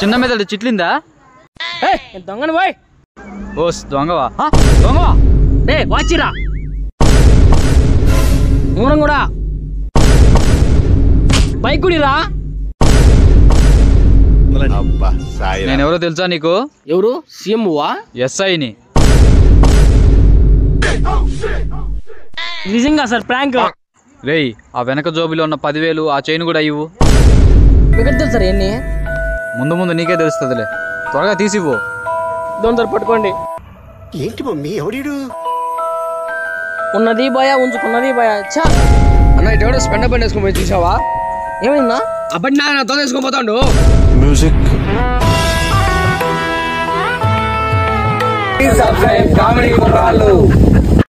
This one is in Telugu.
చిన్న మీద చిట్లిందా? దొంగను పోయ్. ఓస్ దొంగవా? దొంగవా? వాచిరా మూనం కూడా బైక్ కుడిరా. నేనెవరో తెలుసా నీకు? ఎవరు? సీఎంవా? ఎస్ఐని. నిజంగా సార్ ప్రాంక్. రేయ్ ఆ వెనక జోబులో ఉన్న 10,000 ఆ చైన్ కూడా ఇవ్వు. ఎక్కడ తెలుసు సార్ ఎన్ని? ముందు ముందు నీకే తెలుస్తుందిలే, త్వరగా తీసివ్వు. దొంగ పట్టుకోండి. ఏంటి మమ్మీ ఎవడీడు? ఉన్నది భయ ఉంచుకున్నది భయ. అన్న ఇటు స్పెండ్ బండి వేసుకొని పోయి చూసావా? ఏమైందా? అబ్బడి నా తో వేసుకొని పోతాడు. Music comedy